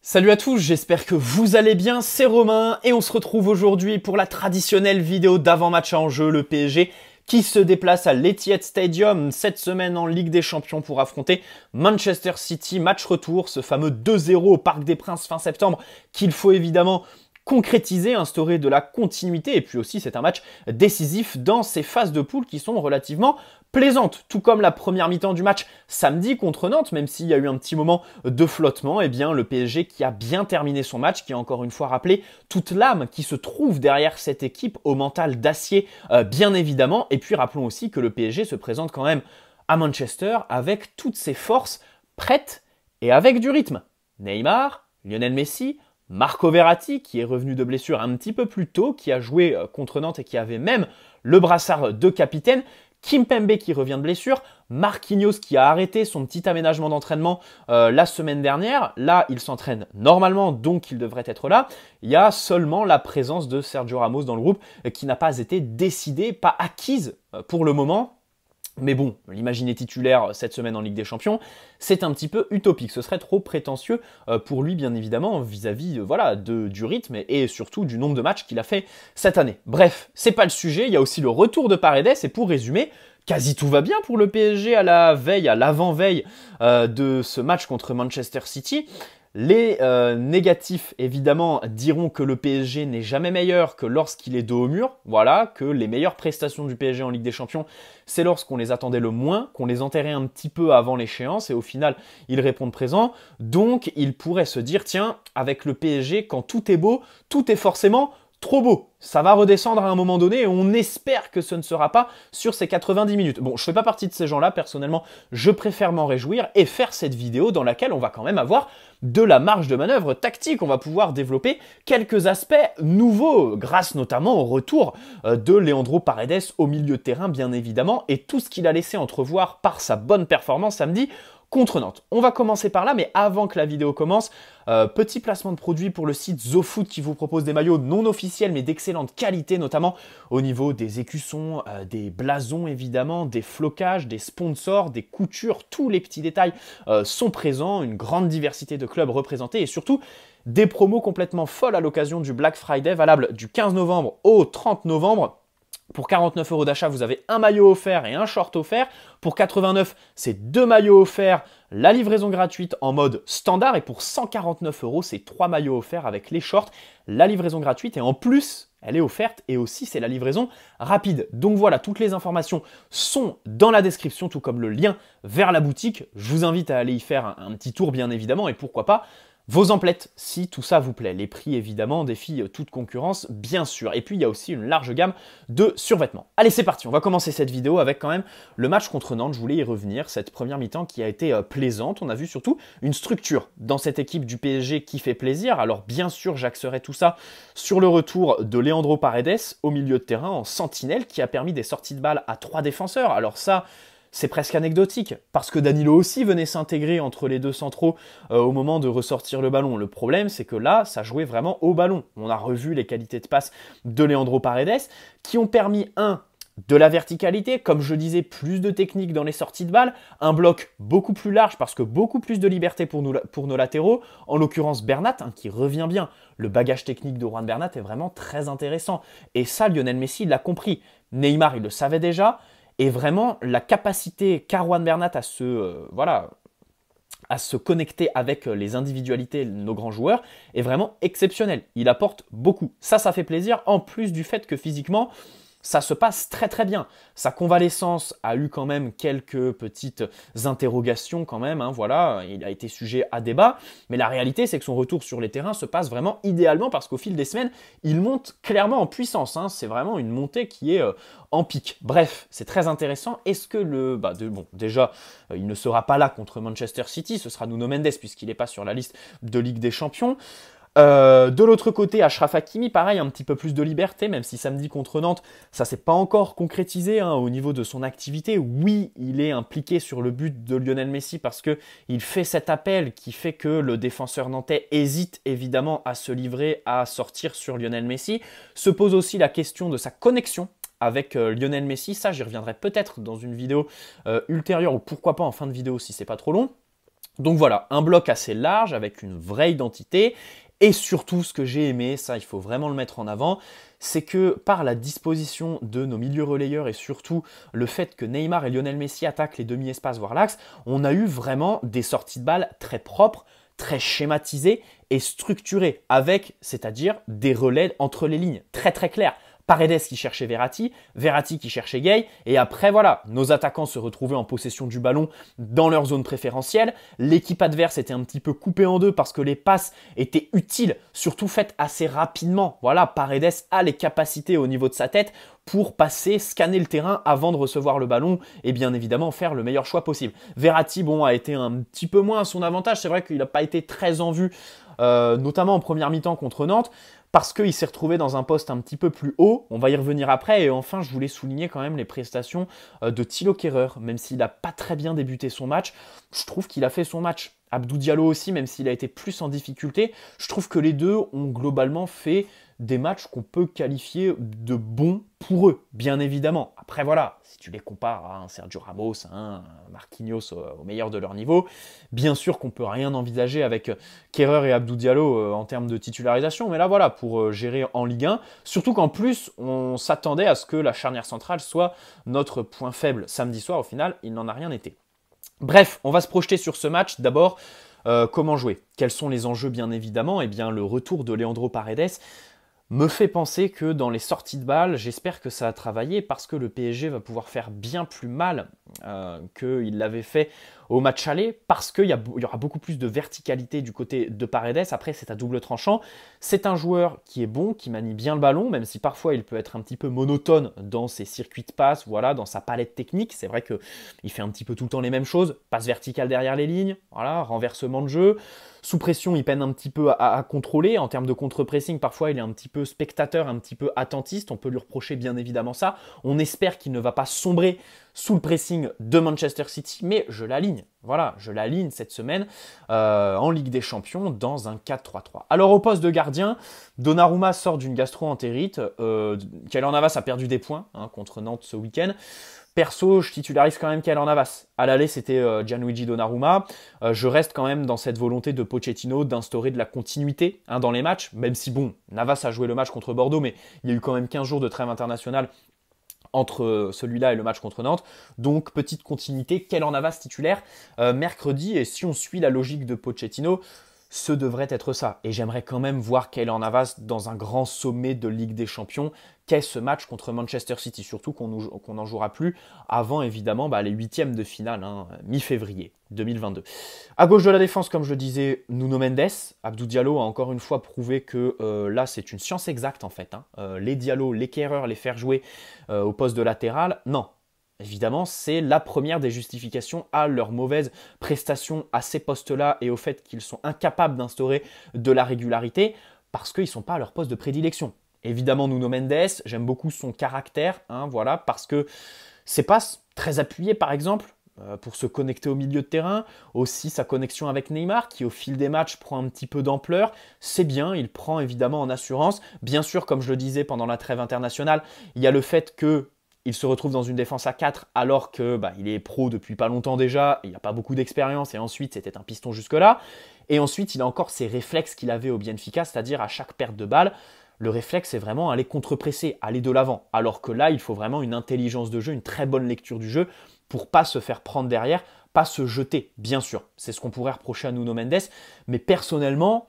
Salut à tous, j'espère que vous allez bien, c'est Romain et on se retrouve aujourd'hui pour la traditionnelle vidéo d'avant-match en jeu, le PSG qui se déplace à l'Etihad Stadium cette semaine en Ligue des Champions pour affronter Manchester City, match retour, ce fameux 2-0 au Parc des Princes fin septembre qu'il faut évidemment concrétiser, instaurer de la continuité et puis aussi c'est un match décisif dans ces phases de poule qui sont relativement plaisantes, tout comme la première mi-temps du match samedi contre Nantes, même s'il y a eu un petit moment de flottement, eh bien le PSG qui a bien terminé son match, qui a encore une fois rappelé toute l'âme qui se trouve derrière cette équipe au mental d'acier bien évidemment, et puis rappelons aussi que le PSG se présente quand même à Manchester avec toutes ses forces prêtes et avec du rythme. Neymar, Lionel Messi, Marco Verratti qui est revenu de blessure un petit peu plus tôt, qui a joué contre Nantes et qui avait même le brassard de capitaine, Kimpembe qui revient de blessure, Marquinhos qui a arrêté son petit aménagement d'entraînement la semaine dernière. Là, il s'entraîne normalement, donc il devrait être là. Il y a seulement la présence de Sergio Ramos dans le groupe qui n'a pas été décidée, pas acquise pour le moment. Mais bon, l'imaginer titulaire cette semaine en Ligue des Champions, c'est un petit peu utopique. Ce serait trop prétentieux pour lui, bien évidemment, vis-à-vis voilà, du rythme et surtout du nombre de matchs qu'il a fait cette année. Bref, c'est pas le sujet. Il y a aussi le retour de Paredes. Et pour résumer, quasi tout va bien pour le PSG à la veille, à l'avant-veille de ce match contre Manchester City. Les négatifs, évidemment, diront que le PSG n'est jamais meilleur que lorsqu'il est dos au mur. Voilà, que les meilleures prestations du PSG en Ligue des Champions, c'est lorsqu'on les attendait le moins, qu'on les enterrait un petit peu avant l'échéance, et au final, ils répondent présent. Donc, ils pourraient se dire, tiens, avec le PSG, quand tout est beau, tout est forcément trop beau. Ça va redescendre à un moment donné et on espère que ce ne sera pas sur ces 90 minutes. Bon, je ne fais pas partie de ces gens-là, personnellement, je préfère m'en réjouir et faire cette vidéo dans laquelle on va quand même avoir de la marge de manœuvre tactique. On va pouvoir développer quelques aspects nouveaux, grâce notamment au retour de Leandro Paredes au milieu de terrain, bien évidemment, et tout ce qu'il a laissé entrevoir par sa bonne performance samedi contre Nantes. On va commencer par là, mais avant que la vidéo commence, petit placement de produit pour le site ZoFoot qui vous propose des maillots non officiels mais d'excellente qualité, notamment au niveau des écussons, des blasons évidemment, des flocages, des sponsors, des coutures, tous les petits détails sont présents, une grande diversité de clubs représentés et surtout des promos complètement folles à l'occasion du Black Friday valable du 15 novembre au 30 novembre. Pour 49 € d'achat, vous avez un maillot offert et un short offert. Pour 89, c'est 2 maillots offerts, la livraison gratuite en mode standard. Et pour 149 €, c'est 3 maillots offerts avec les shorts, la livraison gratuite. Et en plus, elle est offerte et aussi c'est la livraison rapide. Donc voilà, toutes les informations sont dans la description, tout comme le lien vers la boutique. Je vous invite à aller y faire un petit tour, bien évidemment. Et pourquoi pas vos emplettes, si tout ça vous plaît. Les prix, évidemment, défient toute concurrence, bien sûr. Et puis, il y a aussi une large gamme de survêtements. Allez, c'est parti. On va commencer cette vidéo avec quand même le match contre Nantes. Je voulais y revenir. Cette première mi-temps qui a été plaisante. On a vu surtout une structure dans cette équipe du PSG qui fait plaisir. Alors, bien sûr, j'axerai tout ça sur le retour de Leandro Paredes au milieu de terrain en sentinelle qui a permis des sorties de balles à 3 défenseurs. Alors ça, c'est presque anecdotique, parce que Danilo aussi venait s'intégrer entre les deux centraux au moment de ressortir le ballon. Le problème, c'est que là, ça jouait vraiment au ballon. On a revu les qualités de passe de Leandro Paredes, qui ont permis, de la verticalité, comme je disais, plus de technique dans les sorties de balles, un bloc beaucoup plus large, parce que beaucoup plus de liberté pour nos latéraux, en l'occurrence Bernat, qui revient bien. Le bagage technique de Juan Bernat est vraiment très intéressant. Et ça, Lionel Messi l'a compris. Neymar, il le savait déjà. Et vraiment, la capacité qu'a Juan Bernat à se connecter avec les individualités de nos grands joueurs est vraiment exceptionnelle. Il apporte beaucoup. Ça fait plaisir, en plus du fait que physiquement, ça se passe très très bien. Sa convalescence a eu quand même quelques petites interrogations quand même, voilà, il a été sujet à débat, mais la réalité c'est que son retour sur les terrains se passe vraiment idéalement parce qu'au fil des semaines, il monte clairement en puissance, c'est vraiment une montée qui est en pic. Bref, c'est très intéressant. Est-ce que déjà, il ne sera pas là contre Manchester City, ce sera Nuno Mendes puisqu'il n'est pas sur la liste de Ligue des Champions. De l'autre côté, Achraf Hakimi, pareil, un petit peu plus de liberté, même si samedi contre Nantes, ça s'est pas encore concrétisé au niveau de son activité. Oui, il est impliqué sur le but de Lionel Messi parce que il fait cet appel qui fait que le défenseur nantais hésite évidemment à se livrer, à sortir sur Lionel Messi. Se pose aussi la question de sa connexion avec Lionel Messi. Ça, j'y reviendrai peut-être dans une vidéo ultérieure ou pourquoi pas en fin de vidéo si c'est pas trop long. Donc voilà, un bloc assez large avec une vraie identité. Et surtout, ce que j'ai aimé, ça il faut vraiment le mettre en avant, c'est que par la disposition de nos milieux relayeurs et surtout le fait que Neymar et Lionel Messi attaquent les demi-espaces voire l'axe, on a eu vraiment des sorties de balles très propres, très schématisées et structurées, avec, c'est-à-dire des relais entre les lignes, très très clairs. Paredes qui cherchait Verratti, Verratti qui cherchait Gay, et après voilà, nos attaquants se retrouvaient en possession du ballon dans leur zone préférentielle, l'équipe adverse était un petit peu coupée en deux parce que les passes étaient utiles, surtout faites assez rapidement. Voilà, Paredes a les capacités au niveau de sa tête pour passer, scanner le terrain avant de recevoir le ballon et bien évidemment faire le meilleur choix possible. Verratti, bon, a été un petit peu moins à son avantage, c'est vrai qu'il n'a pas été très en vue, notamment en première mi-temps contre Nantes, parce qu'il s'est retrouvé dans un poste un petit peu plus haut. On va y revenir après. Et enfin, je voulais souligner quand même les prestations de Thilo Kehrer. Même s'il n'a pas très bien débuté son match, je trouve qu'il a fait son match. Abdou Diallo aussi, même s'il a été plus en difficulté, je trouve que les deux ont globalement fait des matchs qu'on peut qualifier de bons pour eux, bien évidemment. Après voilà, si tu les compares à un Sergio Ramos, un Marquinhos au meilleur de leur niveau, bien sûr qu'on peut rien envisager avec Kehrer et Abdou Diallo en termes de titularisation, mais là voilà, pour gérer en Ligue 1, surtout qu'en plus, on s'attendait à ce que la charnière centrale soit notre point faible samedi soir, au final, il n'en a rien été. Bref, on va se projeter sur ce match. D'abord, comment jouer? Quels sont les enjeux, bien évidemment? Eh bien, le retour de Leandro Paredes me fait penser que dans les sorties de balles, j'espère que ça a travaillé parce que le PSG va pouvoir faire bien plus mal qu'il l'avait fait au match aller, parce qu'il y aura beaucoup plus de verticalité du côté de Paredes. Après, c'est à double tranchant. C'est un joueur qui est bon, qui manie bien le ballon, même si parfois il peut être un petit peu monotone dans ses circuits de passe, voilà, dans sa palette technique. C'est vrai qu'il fait un petit peu tout le temps les mêmes choses. Passe verticale derrière les lignes, voilà, renversement de jeu. Sous pression, il peine un petit peu à contrôler. En termes de contre-pressing, parfois, il est un petit peu spectateur, un petit peu attentiste. On peut lui reprocher bien évidemment ça. On espère qu'il ne va pas sombrer sous le pressing de Manchester City, mais je l'aligne. Voilà, je l'aligne cette semaine en Ligue des Champions dans un 4-3-3. Alors au poste de gardien, Donnarumma sort d'une gastro-entérite. Keylor Navas a perdu des points contre Nantes ce week-end. Perso, je titularise quand même Keylor Navas. À l'aller, c'était Gianluigi Donnarumma. Je reste quand même dans cette volonté de Pochettino d'instaurer de la continuité dans les matchs, même si, bon, Navas a joué le match contre Bordeaux, mais il y a eu quand même 15 jours de trêve internationale entre celui-là et le match contre Nantes. Donc, petite continuité, Keylor Navas titulaire mercredi. Et si on suit la logique de Pochettino, ce devrait être ça. Et j'aimerais quand même voir Keylor Navas dans un grand sommet de Ligue des Champions qu'est ce match contre Manchester City. Surtout qu'on n'en jouera plus avant, évidemment, les huitièmes de finale, mi-février 2022. À gauche de la défense, comme je le disais, Nuno Mendes. Abdou Diallo a encore une fois prouvé que là, c'est une science exacte, en fait. Les Diallo, les Kehrer, les faire jouer au poste de latéral, non. Évidemment, c'est la première des justifications à leur mauvaise prestation à ces postes-là et au fait qu'ils sont incapables d'instaurer de la régularité parce qu'ils ne sont pas à leur poste de prédilection. Évidemment, Nuno Mendes, j'aime beaucoup son caractère, voilà, parce que ses passes très appuyées, par exemple, pour se connecter au milieu de terrain, aussi sa connexion avec Neymar, qui au fil des matchs prend un petit peu d'ampleur, c'est bien, il prend évidemment en assurance. Bien sûr, comme je le disais pendant la trêve internationale, il y a le fait que il se retrouve dans une défense à 4 alors que il est pro depuis pas longtemps déjà, il n'a pas beaucoup d'expérience et ensuite c'était un piston jusque-là. Et ensuite il a encore ses réflexes qu'il avait au Benfica, c'est-à-dire à chaque perte de balle, le réflexe c'est vraiment aller contre-presser, aller de l'avant. Alors que là il faut vraiment une intelligence de jeu, une très bonne lecture du jeu pour pas se faire prendre derrière, pas se jeter, bien sûr. C'est ce qu'on pourrait reprocher à Nuno Mendes, mais personnellement,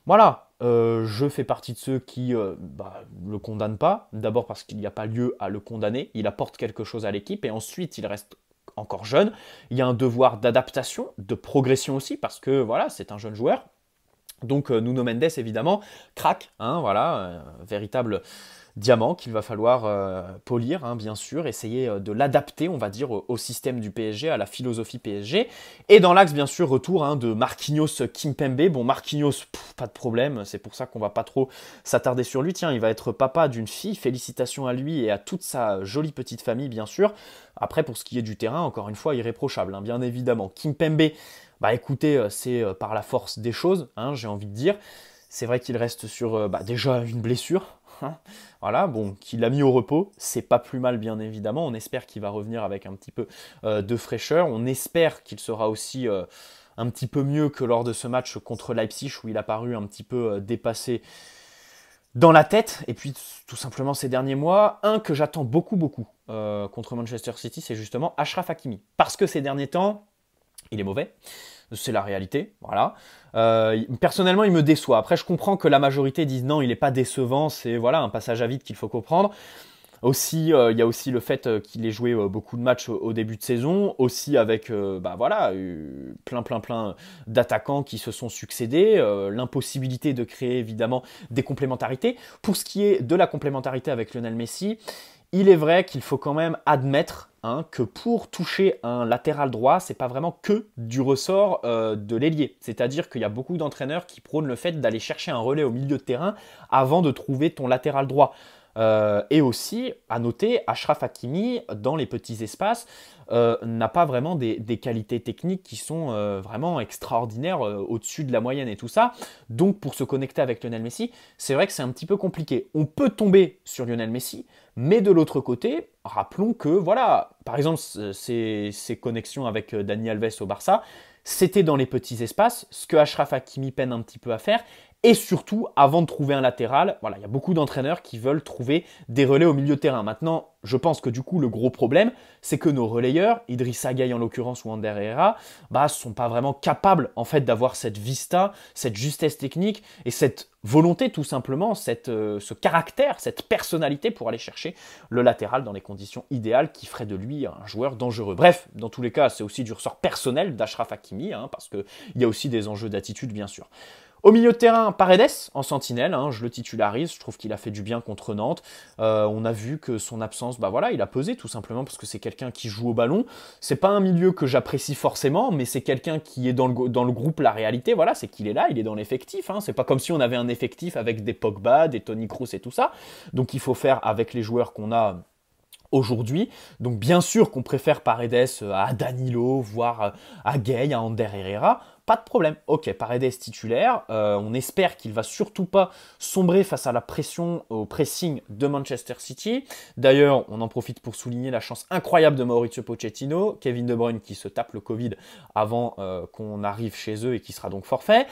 voilà, je fais partie de ceux qui le condamnent pas. D'abord parce qu'il n'y a pas lieu à le condamner. Il apporte quelque chose à l'équipe et ensuite il reste encore jeune. Il y a un devoir d'adaptation, de progression aussi parce que voilà, c'est un jeune joueur. Donc Nuno Mendes évidemment craque, véritable diamant qu'il va falloir polir, bien sûr, essayer de l'adapter, on va dire, au système du PSG, à la philosophie PSG. Et dans l'axe, bien sûr, retour de Marquinhos Kimpembe. Bon, Marquinhos, pas de problème, c'est pour ça qu'on va pas trop s'attarder sur lui. Tiens, il va être papa d'une fille, félicitations à lui et à toute sa jolie petite famille, bien sûr. Après, pour ce qui est du terrain, encore une fois, irréprochable, bien évidemment. Kimpembe, écoutez, c'est par la force des choses, j'ai envie de dire. C'est vrai qu'il reste sur déjà une blessure, voilà, bon, qu'il a mis au repos, c'est pas plus mal bien évidemment, on espère qu'il va revenir avec un petit peu de fraîcheur, on espère qu'il sera aussi un petit peu mieux que lors de ce match contre Leipzig où il a paru un petit peu dépassé dans la tête. Et puis tout simplement ces derniers mois, un que j'attends beaucoup contre Manchester City, c'est justement Achraf Hakimi. Parce que ces derniers temps, il est mauvais. C'est la réalité, voilà. Personnellement, il me déçoit. Après, je comprends que la majorité disent non, il n'est pas décevant, c'est voilà un passage à vide qu'il faut comprendre. Aussi, il y a aussi le fait qu'il ait joué beaucoup de matchs au début de saison, aussi avec voilà, plein d'attaquants qui se sont succédés, l'impossibilité de créer évidemment des complémentarités. Pour ce qui est de la complémentarité avec Lionel Messi, il est vrai qu'il faut quand même admettre que pour toucher un latéral droit, c'est pas vraiment que du ressort de l'ailier. C'est-à-dire qu'il y a beaucoup d'entraîneurs qui prônent le fait d'aller chercher un relais au milieu de terrain avant de trouver ton latéral droit. Et aussi, à noter, Achraf Hakimi, dans les petits espaces, n'a pas vraiment des qualités techniques qui sont vraiment extraordinaires, au-dessus de la moyenne et tout ça. Donc, pour se connecter avec Lionel Messi, c'est vrai que c'est un petit peu compliqué. On peut tomber sur Lionel Messi, mais de l'autre côté, rappelons que, voilà, par exemple, ces connexions avec Dani Alves au Barça, c'était dans les petits espaces, ce que Achraf Hakimi peine un petit peu à faire. Et surtout, avant de trouver un latéral, voilà, il y a beaucoup d'entraîneurs qui veulent trouver des relais au milieu de terrain. Maintenant, je pense que du coup, le gros problème, c'est que nos relayeurs, Idrissa Gueye en l'occurrence ou Ander Herrera, sont pas vraiment capables en fait d'avoir cette vista, cette justesse technique et cette volonté tout simplement, ce caractère, cette personnalité pour aller chercher le latéral dans les conditions idéales qui ferait de lui un joueur dangereux. Bref, dans tous les cas, c'est aussi du ressort personnel d'Achraf Hakimi, parce qu'il y a aussi des enjeux d'attitude bien sûr. Au milieu de terrain, Paredes en sentinelle, je le titularise, je trouve qu'il a fait du bien contre Nantes. On a vu que son absence, voilà, il a pesé tout simplement parce que c'est quelqu'un qui joue au ballon. C'est pas un milieu que j'apprécie forcément, mais c'est quelqu'un qui est dans le groupe la réalité, voilà, c'est qu'il est là, il est dans l'effectif. C'est pas comme si on avait un effectif avec des Pogba, des Toni Kroos et tout ça. Donc il faut faire avec les joueurs qu'on a aujourd'hui. Donc bien sûr qu'on préfère Paredes à Danilo, voire à Gueye, à Ander Herrera. Pas de problème. Ok, Paredes titulaire. On espère qu'il va surtout pas sombrer face à la pression, au pressing de Manchester City. D'ailleurs, on en profite pour souligner la chance incroyable de Mauricio Pochettino, Kevin De Bruyne qui se tape le Covid avant qu'on arrive chez eux et qui sera donc forfait.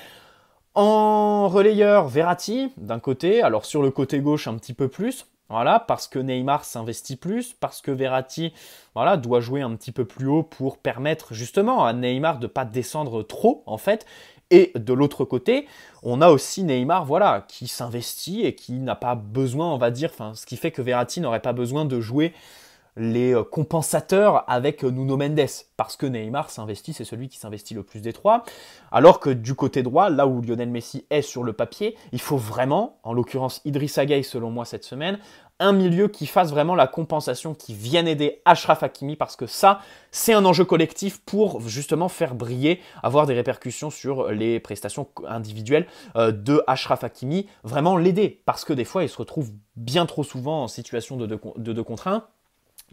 En relayeur, Verratti d'un côté. Alors sur le côté gauche, un petit peu plus. Voilà, parce que Neymar s'investit plus, parce que Verratti doit jouer un petit peu plus haut pour permettre justement à Neymar de ne pas descendre trop en fait. Et de l'autre côté, on a aussi Neymar qui s'investit et qui n'a pas besoin, on va dire, ce qui fait que Verratti n'aurait pas besoin de jouer les compensateurs avec Nuno Mendes, parce que Neymar s'investit, c'est celui qui s'investit le plus des trois, alors que du côté droit, là où Lionel Messi est sur le papier, il faut vraiment, en l'occurrence Idrissa Gueye selon moi cette semaine, un milieu qui fasse vraiment la compensation, qui vienne aider Achraf Hakimi, parce que ça, c'est un enjeu collectif pour justement faire briller, avoir des répercussions sur les prestations individuelles de Achraf Hakimi, vraiment l'aider, parce que des fois, il se retrouve bien trop souvent en situation de 2 contre 1,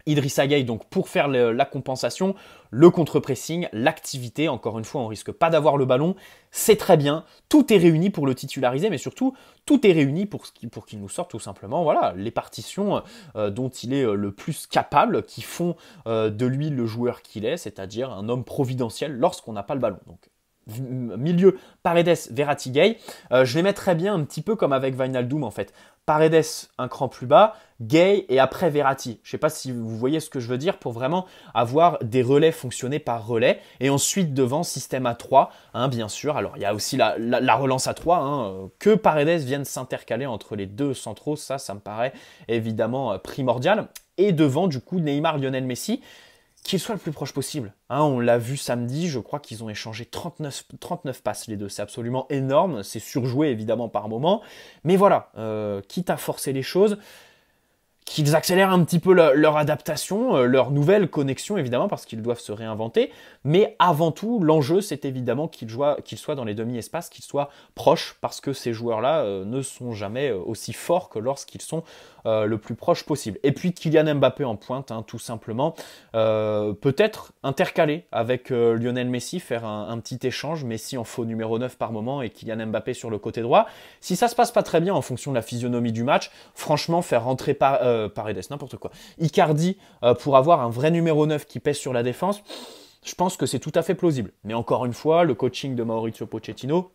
Idrissa Gueye, donc pour faire la compensation, le contre-pressing, l'activité, encore une fois on risque pas d'avoir le ballon, c'est très bien, tout est réuni pour le titulariser, mais surtout tout est réuni pour qu'il nous sorte tout simplement les partitions dont il est le plus capable, qui font de lui le joueur qu'il est, c'est-à-dire un homme providentiel lorsqu'on n'a pas le ballon. Donc milieu, Paredes, Verratti, Gueye, je les mettrais bien un petit peu comme avec Wijnaldum en fait. Paredes un cran plus bas, Gueye et après Verratti. Je ne sais pas si vous voyez ce que je veux dire, pour vraiment avoir des relais fonctionner par relais. Et ensuite devant, système à 3, bien sûr. Alors il y a aussi la relance à 3, que Paredes vienne s'intercaler entre les deux centraux, ça me paraît évidemment primordial. Et devant du coup Neymar, Lionel Messi, qu'il soit le plus proche possible. On l'a vu samedi, je crois qu'ils ont échangé 39 passes les deux. C'est absolument énorme, c'est surjoué évidemment par moment. Mais voilà, quitte à forcer les choses, qu'ils accélèrent un petit peu leur adaptation, leur nouvelle connexion évidemment, parce qu'ils doivent se réinventer. Mais avant tout, l'enjeu c'est évidemment qu'ils soient dans les demi-espaces, qu'ils soient proches, parce que ces joueurs-là ne sont jamais aussi forts que lorsqu'ils sont le plus proche possible. Et puis Kylian Mbappé en pointe, tout simplement. Peut-être intercaler avec Lionel Messi, faire un petit échange, Messi en faux numéro 9 par moment et Kylian Mbappé sur le côté droit. Si ça se passe pas très bien en fonction de la physionomie du match, franchement faire rentrer Paredes, n'importe quoi, Icardi pour avoir un vrai numéro 9 qui pèse sur la défense, Je pense que c'est tout à fait plausible. Mais encore une fois, le coaching de Mauricio Pochettino,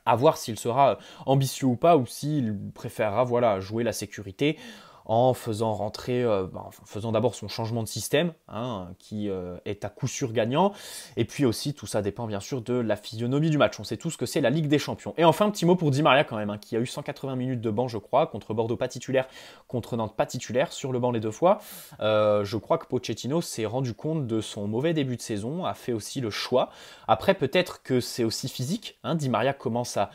à voir s'il sera ambitieux ou pas, ou s'il préférera voilà, jouer la sécurité en faisant rentrer, en faisant d'abord son changement de système, hein, qui est à coup sûr gagnant. Et puis aussi, tout ça dépend bien sûr de la physionomie du match. On sait tous que c'est la Ligue des Champions. Et enfin, un petit mot pour Di Maria quand même, hein, qui a eu 180 minutes de banc, je crois, contre Bordeaux pas titulaire, contre Nantes pas titulaire, sur le banc les deux fois. Je crois que Pochettino s'est rendu compte de son mauvais début de saison, a fait aussi le choix. Après, peut-être que c'est aussi physique, hein, Di Maria commence à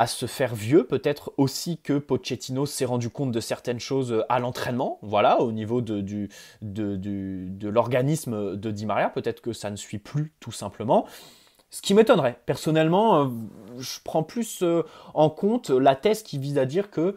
se faire vieux, peut-être aussi que Pochettino s'est rendu compte de certaines choses à l'entraînement, voilà, au niveau de l'organisme de Di Maria, peut-être que ça ne suit plus tout simplement. Ce qui m'étonnerait. Personnellement, je prends plus en compte la thèse qui vise à dire que,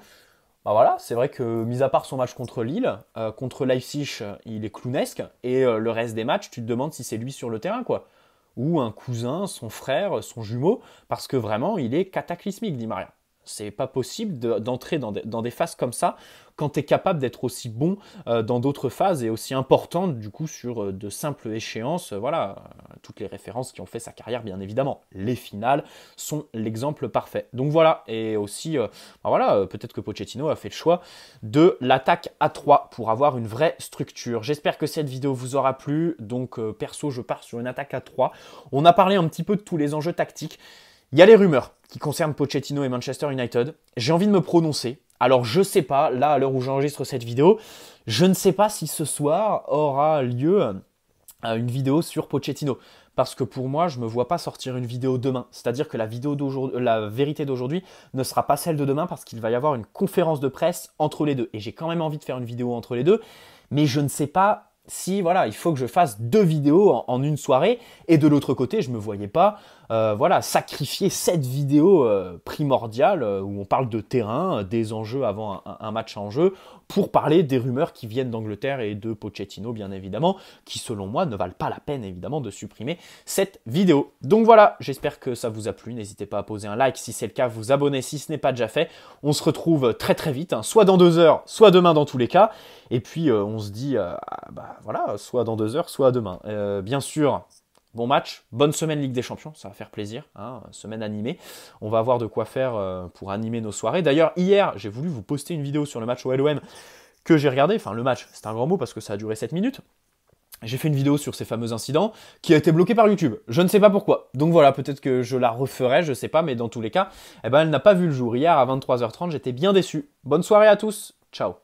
bah voilà, c'est vrai que, mis à part son match contre Lille, contre Leipzig, il est clownesque, et le reste des matchs, tu te demandes si c'est lui sur le terrain, quoi. Ou un cousin, son frère, son jumeau, parce que vraiment, il est cataclysmique, Di Maria. C'est pas possible d'entrer dans des phases comme ça quand tu es capable d'être aussi bon dans d'autres phases et aussi importante du coup sur de simples échéances. Voilà, toutes les références qui ont fait sa carrière, bien évidemment. Les finales sont l'exemple parfait. Donc voilà, et aussi, voilà, peut-être que Pochettino a fait le choix de l'attaque à 3 pour avoir une vraie structure. J'espère que cette vidéo vous aura plu. Donc perso, je pars sur une attaque à 3. On a parlé un petit peu de tous les enjeux tactiques. Il y a les rumeurs qui concernent Pochettino et Manchester United. J'ai envie de me prononcer. Alors je sais pas, là à l'heure où j'enregistre cette vidéo, je ne sais pas si ce soir aura lieu une vidéo sur Pochettino. Parce que pour moi, je ne me vois pas sortir une vidéo demain. C'est-à-dire que la vérité d'aujourd'hui ne sera pas celle de demain parce qu'il va y avoir une conférence de presse entre les deux. Et j'ai quand même envie de faire une vidéo entre les deux, mais je ne sais pas si voilà, il faut que je fasse 2 vidéos en une soirée. Et de l'autre côté, je ne me voyais pas voilà, sacrifier cette vidéo primordiale où on parle de terrain, des enjeux avant un match en jeu, pour parler des rumeurs qui viennent d'Angleterre et de Pochettino, bien évidemment, qui selon moi ne valent pas la peine évidemment de supprimer cette vidéo. Donc voilà, j'espère que ça vous a plu. N'hésitez pas à poser un like si c'est le cas, vous abonner si ce n'est pas déjà fait. On se retrouve très très vite, hein, soit dans 2 heures, soit demain dans tous les cas. Et puis on se dit, bah, voilà, soit dans 2 heures, soit demain. Bien sûr, bon match, bonne semaine Ligue des Champions, ça va faire plaisir, hein, semaine animée. On va avoir de quoi faire pour animer nos soirées. D'ailleurs, hier, j'ai voulu vous poster une vidéo sur le match au LOM que j'ai regardé. Enfin, le match, c'est un grand mot parce que ça a duré 7 minutes. J'ai fait une vidéo sur ces fameux incidents qui a été bloquée par YouTube. Je ne sais pas pourquoi. Donc voilà, peut-être que je la referai, je ne sais pas, mais dans tous les cas, eh ben, elle n'a pas vu le jour. Hier à 23h30, j'étais bien déçu. Bonne soirée à tous, ciao.